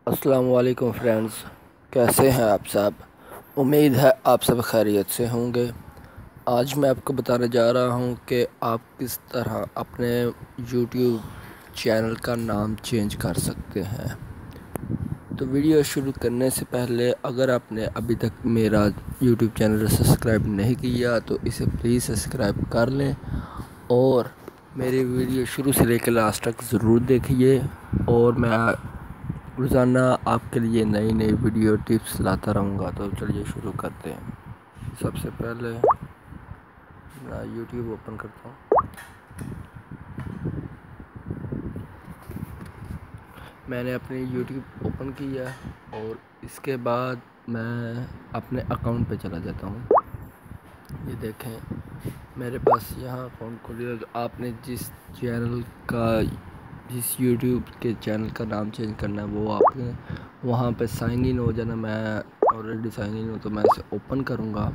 अस्सलाम वालेकुम फ्रेंड्स, कैसे हैं आप सब। उम्मीद है आप सब खैरियत से होंगे। आज मैं आपको बताने जा रहा हूं कि आप किस तरह अपने यूट्यूब चैनल का नाम चेंज कर सकते हैं। तो वीडियो शुरू करने से पहले अगर आपने अभी तक मेरा यूट्यूब चैनल सब्सक्राइब नहीं किया तो इसे प्लीज़ सब्सक्राइब कर लें और मेरी वीडियो शुरू से लेकर लास्ट तक ज़रूर देखिए। और मैं रोज़ाना आपके लिए नई नई वीडियो टिप्स लाता रहूँगा। तो चलिए शुरू करते हैं। सबसे पहले मैं यूट्यूब ओपन करता हूँ। मैंने अपनी यूट्यूब ओपन किया और इसके बाद मैं अपने अकाउंट पे चला जाता हूँ। ये देखें मेरे पास यहाँ अकाउंट खुल गया। तो आपने जिस यूट्यूब के चैनल का नाम चेंज करना है वो आपने वहाँ पे साइन इन हो जाना। मैं ऑलरेडी साइन इन हूँ तो मैं इसे ओपन करूँगा।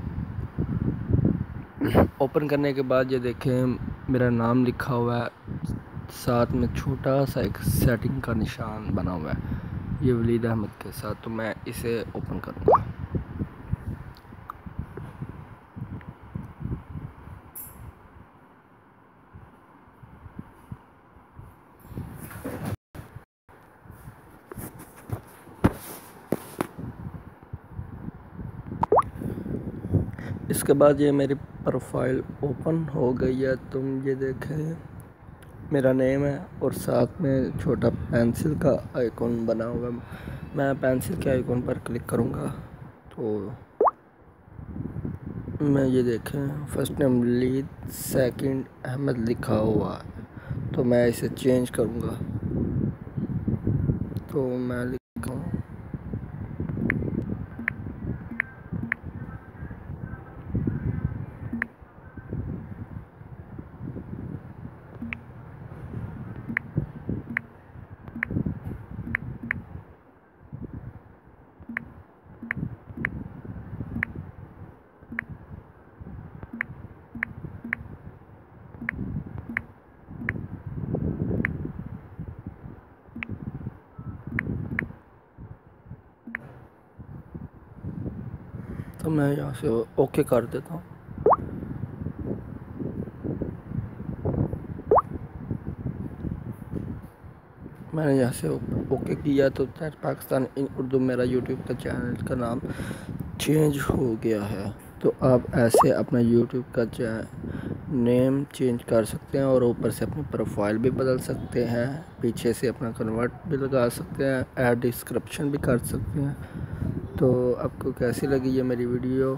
ओपन करने के बाद ये देखें मेरा नाम लिखा हुआ है, साथ में छोटा सा एक सेटिंग का निशान बना हुआ है ये वलीद अहमद के साथ। तो मैं इसे ओपन करूँगा। इसके बाद ये मेरी प्रोफाइल ओपन हो गई है। तुम ये देखें मेरा नेम है और साथ में छोटा पेंसिल का आइकॉन बना हुआ। मैं पेंसिल के आइकॉन पर क्लिक करूँगा तो मैं ये देखें first name Waleed second Ahmed लिखा हुआ है। तो मैं इसे चेंज करूँगा। तो मैं लिखूँ तो मैं यहाँ से ओके कर देता हूँ। मैंने यहाँ से ओके किया तो पाकिस्तान इन उर्दू मेरा यूट्यूब का चैनल का नाम चेंज हो गया है। तो आप ऐसे अपना यूट्यूब का नेम चेंज कर सकते हैं और ऊपर से अपनी प्रोफाइल भी बदल सकते हैं, पीछे से अपना कन्वर्ट भी लगा सकते हैं, ऐड डिस्क्रिप्शन भी कर सकते हैं। तो आपको कैसी लगी ये मेरी वीडियो?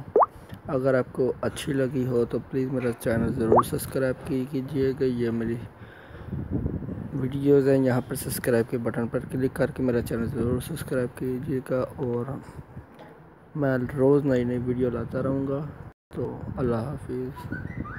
अगर आपको अच्छी लगी हो तो प्लीज़ मेरा चैनल ज़रूर सब्सक्राइब कीजिएगा। ये मेरी वीडियोज़ हैं, यहाँ पर सब्सक्राइब के बटन पर क्लिक करके मेरा चैनल ज़रूर सब्सक्राइब कीजिएगा। और मैं रोज़ नई नई वीडियो लाता रहूँगा। तो अल्लाह हाफिज़।